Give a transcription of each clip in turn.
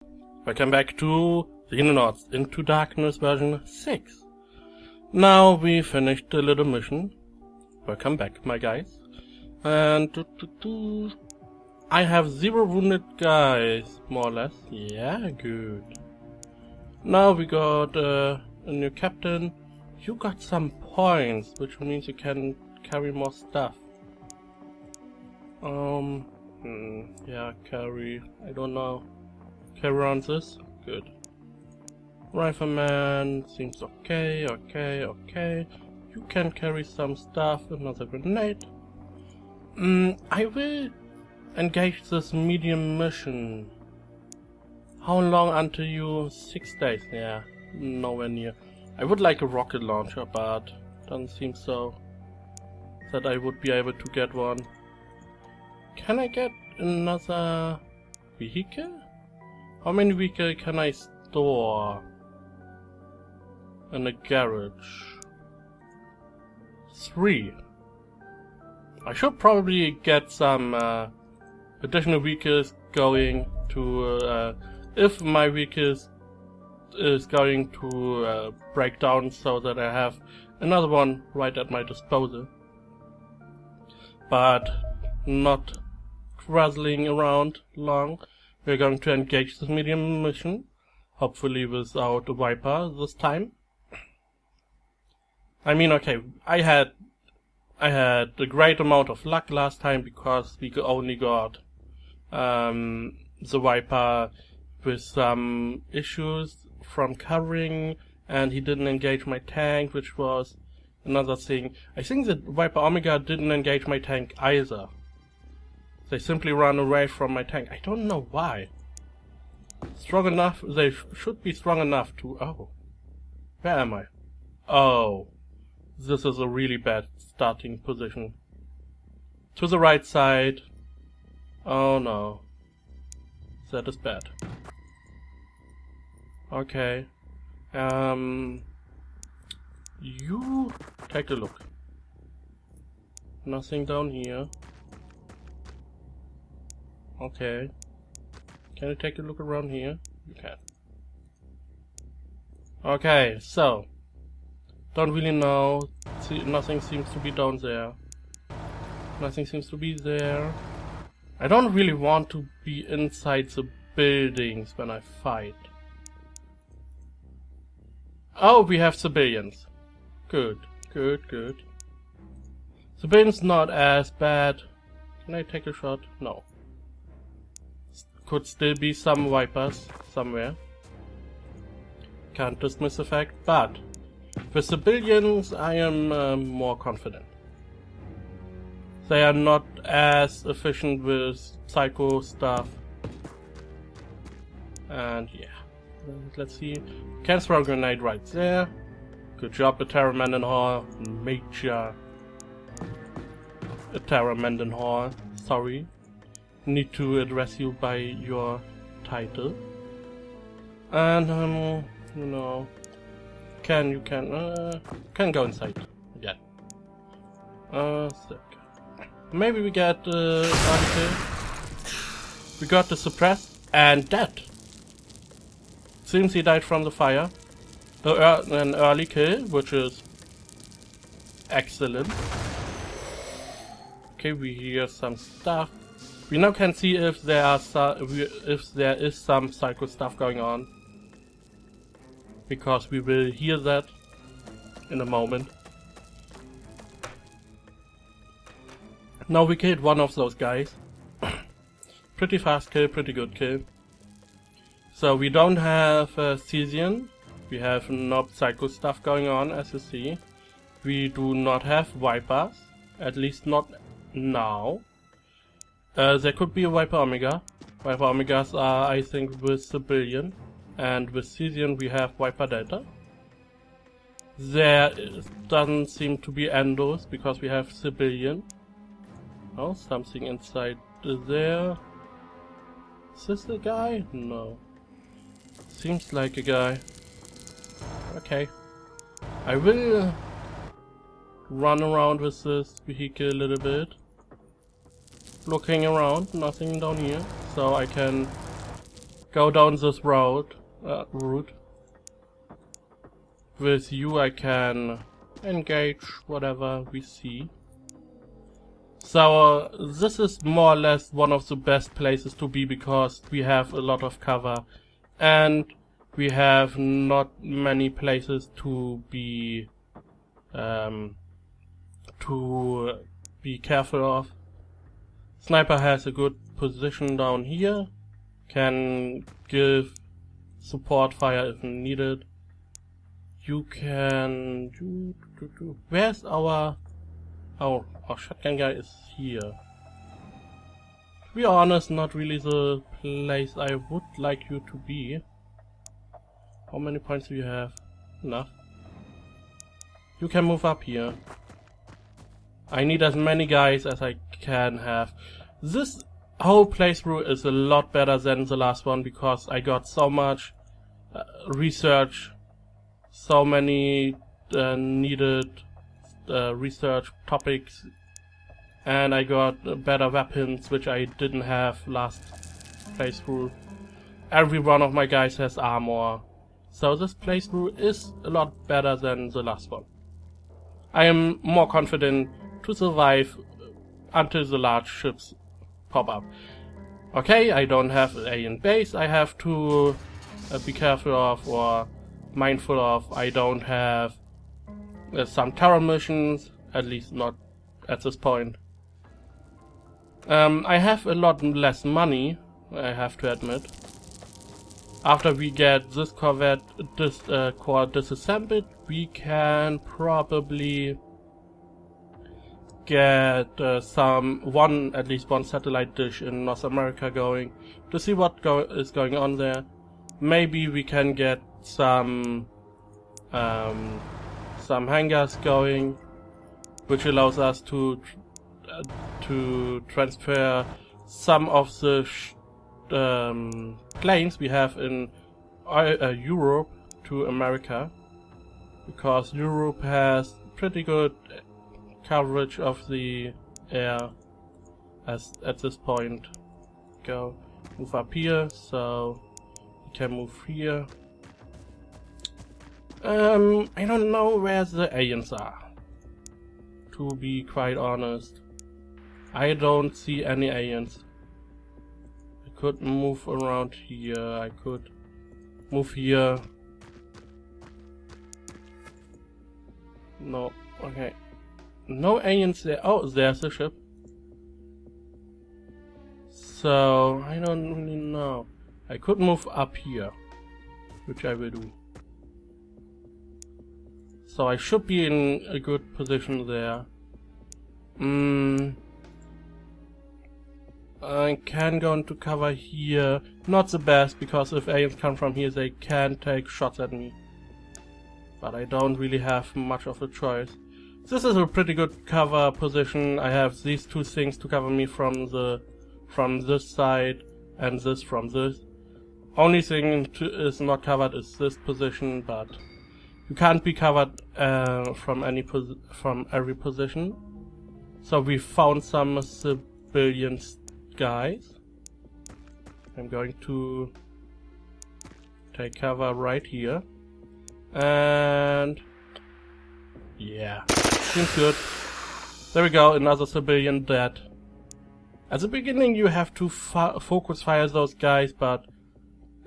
Welcome back to Xenonauts Into Darkness version 6. Now we finished the little mission. Welcome back, my guys. And I have 0 wounded guys, more or less. Yeah, good. Now we got a new captain. You got some points, which means you can carry more stuff. Yeah, carry. I don't know. Carry around this? Good. Rifleman seems okay. You can carry some stuff, another grenade. I will engage this medium mission. How long until you? 6 days? Yeah, nowhere near. I would like a rocket launcher, but doesn't seem so that I would be able to get one. Can I get another vehicle? How many vehicles can I store in a garage? 3. I should probably get some additional vehicles going to, if my vehicles is going to break down, so that I have another one right at my disposal. But not traveling around long. We're going to engage this medium mission, hopefully without a Viper this time. I mean, okay, I had a great amount of luck last time because we only got the Viper with some issues from covering, and he didn't engage my tank, which was another thing. I think that Viper Omega didn't engage my tank either. They simply ran away from my tank. I don't know why. Strong enough, they should be strong enough to... Oh. Where am I? Oh. This is a really bad starting position. To the right side. Oh no. That is bad. Okay. You take a look. Nothing down here. Okay. Can you take a look around here? You can. Okay, so. Don't really know. See, nothing seems to be down there. Nothing seems to be there. I don't really want to be inside the buildings when I fight. Oh, we have civilians. Good. Civilians not as bad. Can I take a shot? No. Could still be some Vipers somewhere. Can't dismiss the fact, but for civilians I am more confident. They are not as efficient with psycho stuff. And yeah. Let's see. Can throw a grenade right there. Good job, Terra Mendenhall. Major Terra Mendenhall. Sorry. Need to address you by your title. And you know, can go inside again. Sick. Maybe we get until we got the suppress and dead. Seems he died from the fire. An early kill, which is excellent. Okay, we hear some stuff. We now can see if there is some psycho stuff going on, because we will hear that in a moment. Now we killed one of those guys. Pretty fast kill, pretty good kill. So we don't have Cesian. We have no psycho stuff going on, as you see. We do not have Vipers, at least not now. There could be a Viper Omega. Viper Omegas are, I think, with Civilian. And with Cesian we have Viper Delta. There doesn't seem to be Endos, because we have Civilian. Oh, something inside there. Is this a guy? No. Seems like a guy. Okay. I will run around with this vehicle a little bit. Looking around, nothing down here. So I can go down this route. With you I can engage whatever we see. So this is more or less one of the best places to be because we have a lot of cover and we have not many places to be careful of. Sniper has a good position down here, can give support fire if needed. You can where's our our shotgun guy is here. To be honest, not really the place I would like you to be. How many points do you have? Enough. You can move up here. I need as many guys as I can have. This whole playthrough is a lot better than the last one because I got so much research, so many needed research topics, and I got better weapons which I didn't have last playthrough. Every one of my guys has armor, so this playthrough is a lot better than the last one. I am more confident to survive until the large ships pop up. Okay, I don't have an alien base I have to be careful of or mindful of. I don't have some terror missions, at least not at this point. I have a lot less money, I have to admit. After we get this corvette core disassembled, we can probably get at least one satellite dish in North America going to see what is going on there. Maybe we can get some hangars going, which allows us to transfer some of the planes we have in Europe to America, because Europe has pretty good coverage of the air at this point. Go move up here, so we can move here. I don't know where the aliens are, to be quite honest. I don't see any aliens. I could move around here, I could move here. No, okay. No aliens there. Oh, there's a ship. So, I don't really know. I could move up here, which I will do. So I should be in a good position there. I can go into cover here. Not the best, because if aliens come from here, they can take shots at me. But I don't really have much of a choice. This is a pretty good cover position. I have these two things to cover me from this side and this from this. Only thing is not covered is this position, but you can't be covered from every position. So we found some civilian guys. I'm going to take cover right here, and yeah, seems good. There we go, another civilian dead. At the beginning you have to focus fire those guys, but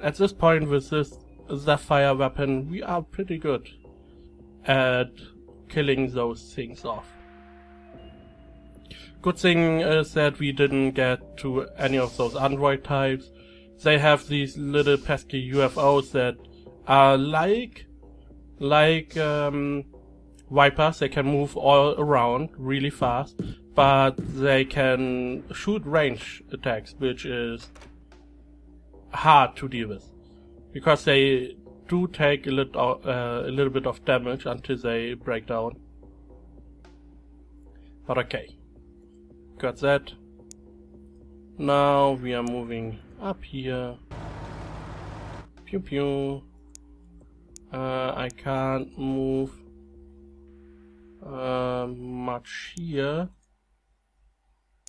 at this point with this Zephyr weapon we are pretty good at killing those things off. Good thing is that we didn't get to any of those android types. They have these little pesky UFOs that are like Vipers. They can move all around really fast, but they can shoot range attacks, which is hard to deal with, because they do take a little bit of damage until they break down. But okay, got that. Now we are moving up here. Pew pew. I can't move much here.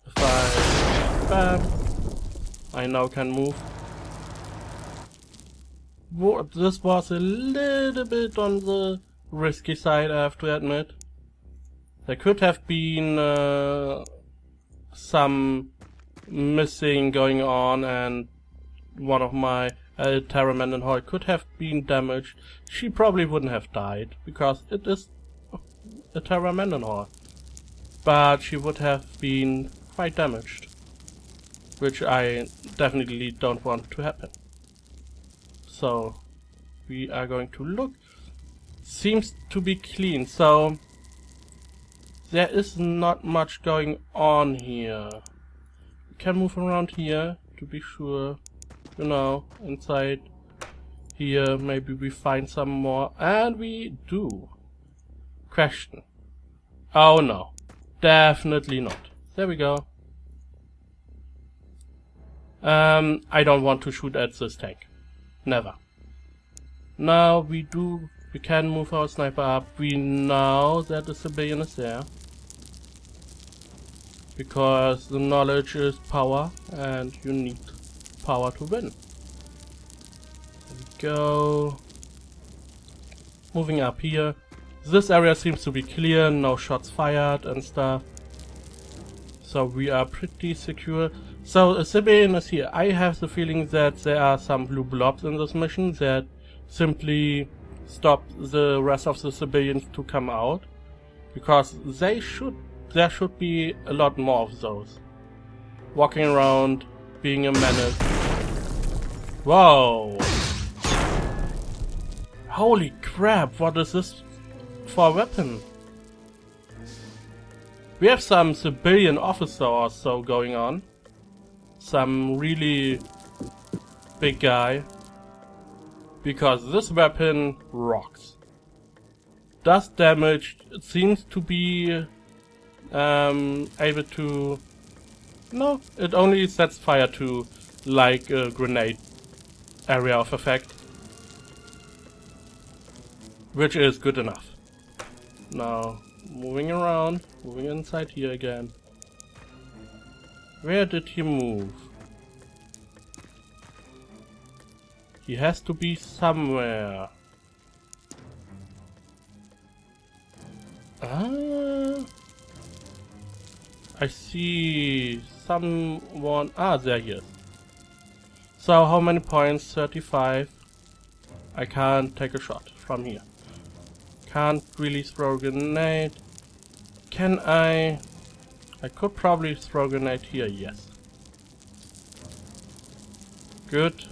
If I bam, I now can move. this was a little bit on the risky side, I have to admit. There could have been some missing going on, and one of my Terra Mendenhall could have been damaged. She probably wouldn't have died, because it is a Terra Mendenhall. But she would have been quite damaged, which I definitely don't want to happen. So we are going to look. Seems to be clean, so there is not much going on here. We can move around here to be sure. You know, inside here maybe we find some more, and we do. Question. Oh no, definitely not. There we go. I don't want to shoot at this tank. Never. Now we can move our sniper up. We know that the civilian is there. Because the knowledge is power, and you need power to win. There we go. Moving up here. This area seems to be clear, no shots fired and stuff. So we are pretty secure. So a civilian is here. I have the feeling that there are some blue blobs in this mission that simply stop the rest of the civilians to come out. Because there should be a lot more of those. Walking around, being a menace. Whoa! Holy crap, what is this for a weapon? We have some civilian officer or so going on. Some really big guy. Because this weapon rocks. Does damage, it seems to be able to... No, it only sets fire to like a grenade area of effect. Which is good enough. Now, moving around, moving inside here again. Where did he move? He has to be somewhere. I see someone. There he is. So how many points? 35. I can't take a shot from here. Can't really throw a grenade. Can I? I could probably throw a grenade here, yes. Good.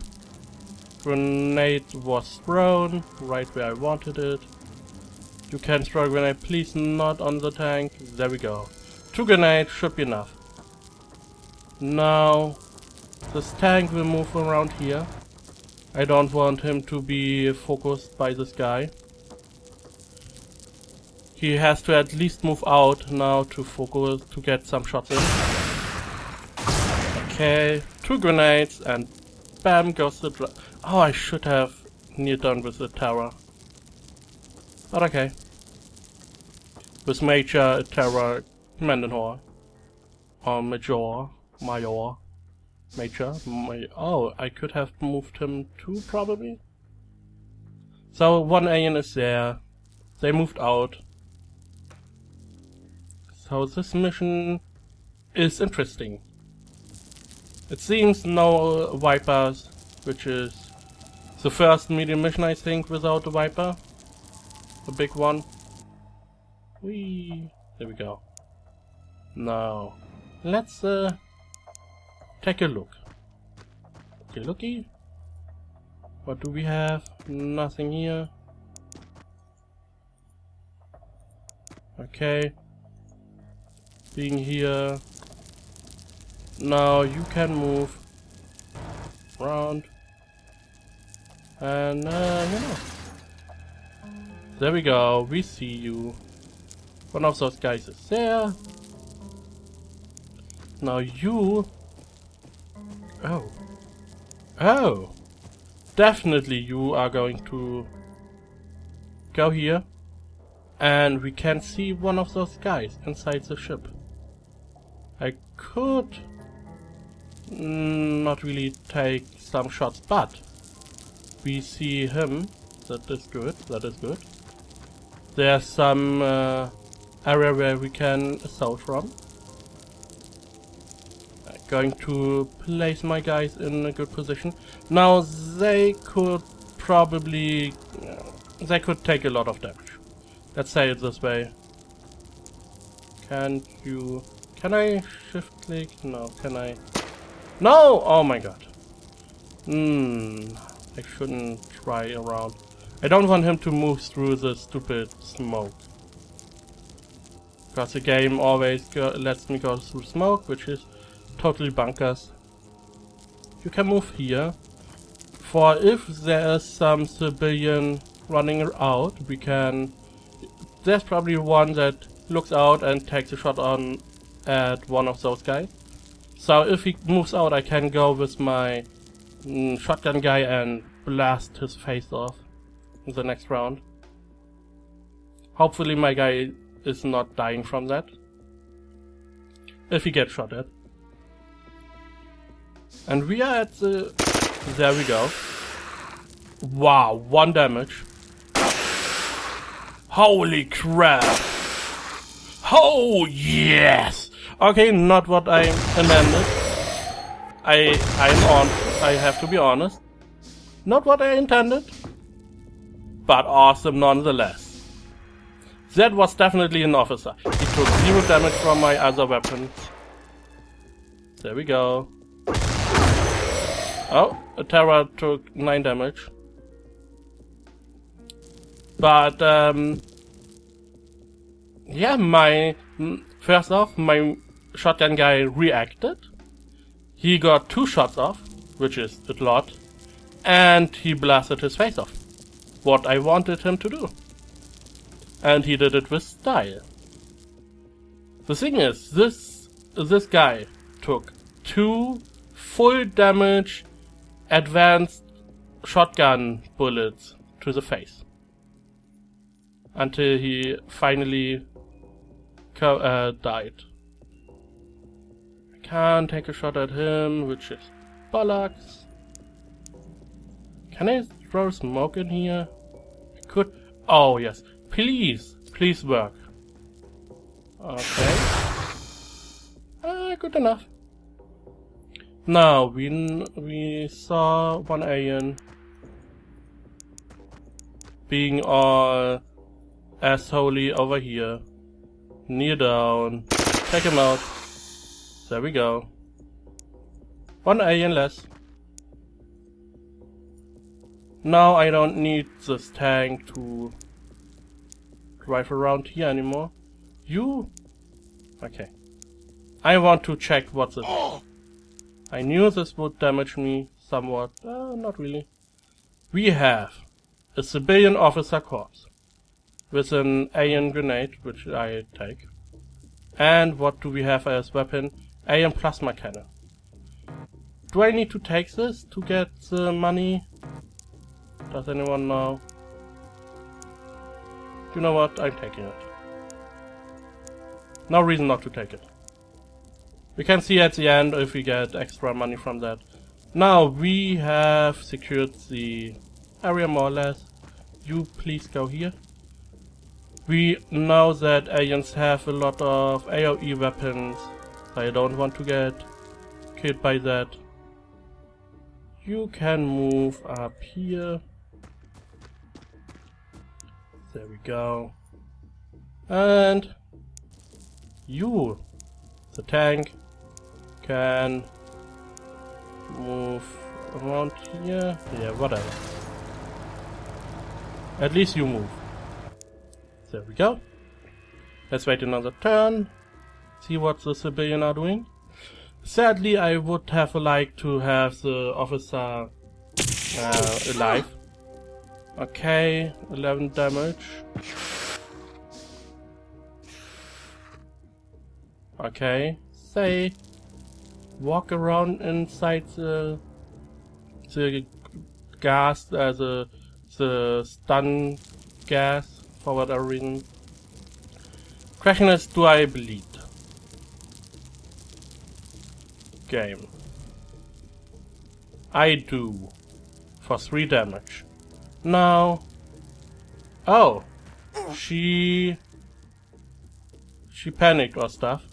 Grenade was thrown right where I wanted it. You can throw a grenade, please not on the tank. There we go. 2 grenades should be enough. Now, this tank will move around here. I don't want him to be focused by this guy. He has to at least move out now to focus, to get some shots in. Okay, 2 grenades and bam goes the oh, I should have kneeled down with the tower. But okay. With Major, Terra, Mendenhall. Or Major. Major. Oh, I could have moved him too, probably. So, 1 alien is there. They moved out. So this mission is interesting. It seems no Vipers, which is the first medium mission I think without a Viper. The big one. Whee! There we go. Now, let's take a look. Okay, looky. What do we have? Nothing here. Okay. Being here. Now you can move around. And yeah. There we go, we see you. One of those guys is there. Now you... Oh! Definitely you are going to go here. And we can see one of those guys inside the ship. I could not really take some shots, but We see him. That is good. That is good. There's some area where we can assault from. I'm going to place my guys in a good position. Now they could probably... they could take a lot of damage. Let's say it this way. Can I shift click? No, can I? No! Oh my god. I shouldn't try around. I don't want him to move through the stupid smoke. Because the game always lets me go through smoke, which is totally bunkers. You can move here. For if there is some civilian running out, we can... There's probably one that looks out and takes a shot on at one of those guys. So if he moves out, I can go with my shotgun guy and blast his face off in the next round. Hopefully my guy is not dying from that. If he gets shot at. And we are at the... There we go. Wow, 1 damage. Holy crap! Oh yes! Okay, not what I intended. I have to be honest. Not what I intended. But awesome nonetheless. That was definitely an officer. He took 0 damage from my other weapons. There we go. Oh, a Terror took 9 damage. But, yeah, first off, my shotgun guy reacted. He got 2 shots off, which is a lot. And he blasted his face off. What I wanted him to do. And he did it with style. The thing is, this guy took 2 full damage advanced shotgun bullets to the face. Until he finally died. I can't take a shot at him, which is bollocks. Can I throw smoke in here? I could. Oh yes, please work. Okay. Good enough. Now we saw one alien being all assholey over here. Kneel down. Take him out. There we go. 1 alien less. Now I don't need this tank to drive around here anymore. You? Okay. I want to check what this is. I knew this would damage me somewhat. Not really. We have a civilian officer corpse with an alien grenade, which I take. And what do we have as weapon? Alien plasma cannon. Do I need to take this to get the money? Does anyone know? You know what? I'm taking it. No reason not to take it. We can see at the end if we get extra money from that. Now we have secured the area more or less. You please go here. We know that aliens have a lot of AoE weapons. I don't want to get killed by that. You can move up here. There we go. And you, the tank, can move around here. Yeah, whatever. At least you move. There we go. Let's wait another turn. See what the civilian are doing. Sadly, I would have liked to have the officer alive. Okay, 11 damage. Okay, say walk around inside the gas, the stun gas for whatever reason. Question is, do I bleed? Game. I do. for 3 damage. Now, oh, she panicked or stuff,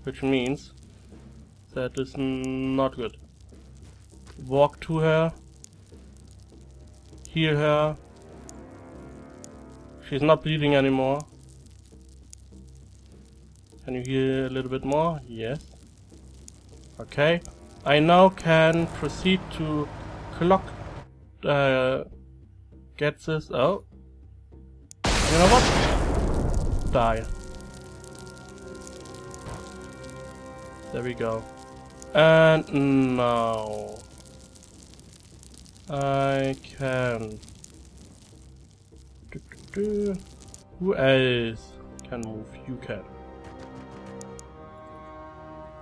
which means that is not good. Walk to her, heal her. She's not bleeding anymore. Can you heal a little bit more? Yes. Okay. I now can proceed to clock. Get this. Oh. You know what? Die. There we go. And now I can. Who else can move? You can.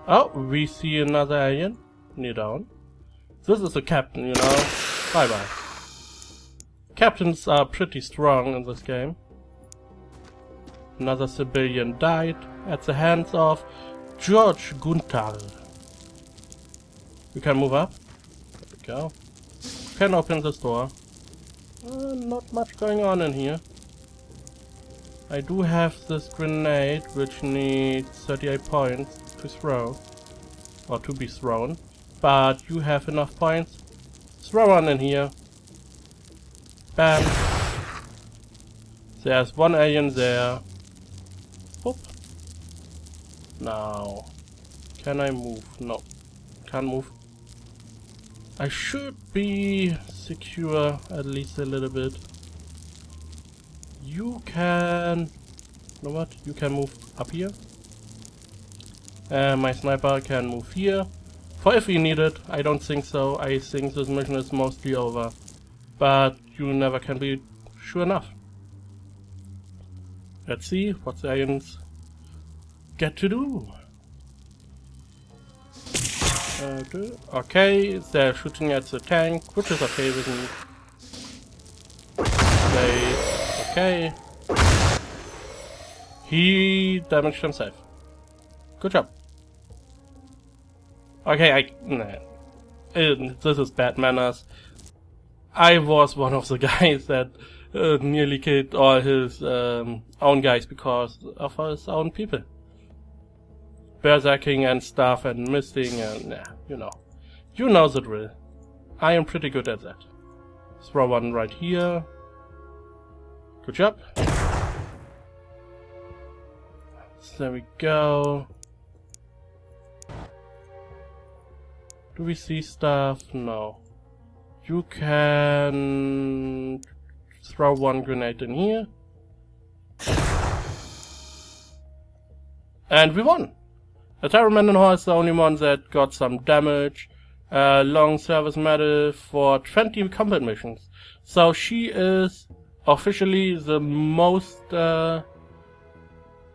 Oh, we see another alien. Knee down. This is the captain, you know. Bye bye. Captains are pretty strong in this game. Another civilian died at the hands of George Gunther. We can move up. There we go. Can open this door. Not much going on in here. I do have this grenade which needs 38 points to throw. Or to be thrown. But you have enough points. Throw one in here. Bam. There's one alien there. Whoop. Now. Can I move? No. Can't move. I should be secure at least a little bit. You can... You know what? You can move up here. My sniper can move here. For if we need it, I don't think so. I think this mission is mostly over. But you never can be sure enough. Let's see what the aliens get to do. Okay, they're shooting at the tank, which is okay with me. Okay. He damaged himself. Good job. Okay, this is bad manners. I was one of the guys that nearly killed all his own guys because of his own people. Berserking and stuff and missing and you know. You know the drill. I am pretty good at that. Throw one right here. Good job. So there we go. Do we see stuff? No. You can throw one grenade in here. And we won! The Xenonauts is the only one that got some damage. Long service medal for 20 combat missions. So she is officially the most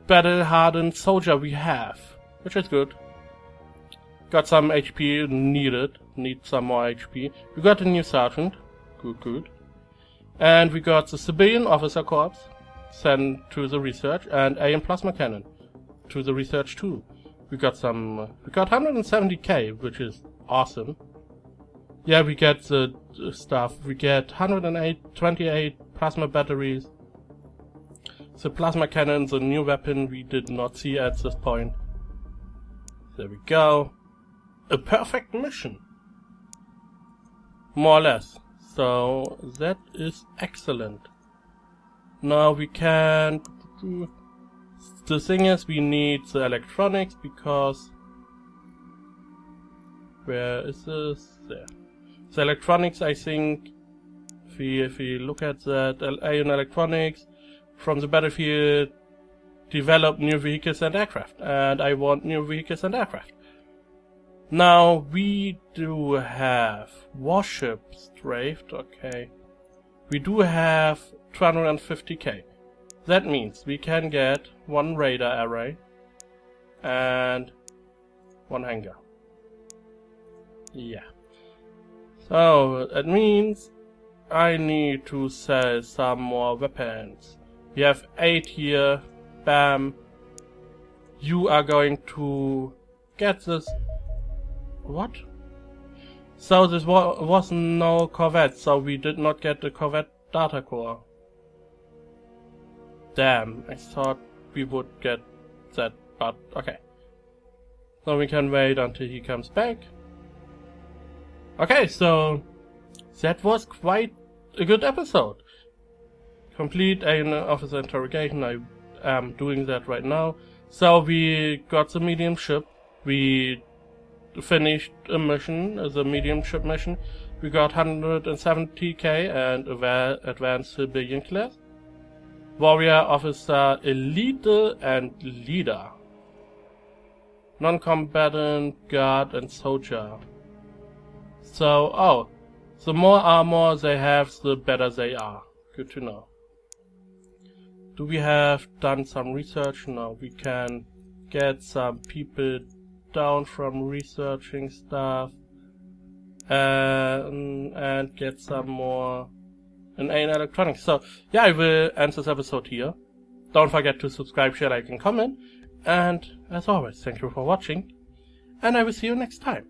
battle-hardened soldier we have. Which is good. Got some HP needed. Need some more HP. We got a new sergeant. Good. And we got the civilian officer corps sent to the research. And alien plasma cannon to the research too. We got 170k, which is awesome. Yeah, we get the stuff. We get 128 plasma batteries. The plasma cannon, the new weapon we did not see at this point. There we go. A perfect mission. More or less. So that is excellent. Now we can... The thing is, we need the electronics because... Where is this? There. The electronics, I think, if we look at that, alien electronics from the battlefield develop new vehicles and aircraft. And I want new vehicles and aircraft. Now, we do have warships strafed, okay. We do have 250k. That means we can get one radar array and one hangar. Yeah. So, that means I need to sell some more weapons. We have 8 here. Bam. You are going to get this... What? So this was no Corvette, so we did not get the Corvette data core. Damn, I thought we would get that, but okay. So we can wait until he comes back. Okay, so that was quite a good episode. Complete an officer interrogation. I am doing that right now. So we got the medium ship. We finished a mission, as a medium ship mission. We got 170k and advanced civilian class. Warrior, officer, elite, and leader. Non-combatant, guard, and soldier. So, the more armor they have, the better they are. Good to know. Do we have done some research? No, we can get some people down from researching stuff and get some more in electronics. So yeah, I will end this episode here. Don't forget to subscribe, share, like, and comment. And as always, thank you for watching, and I will see you next time.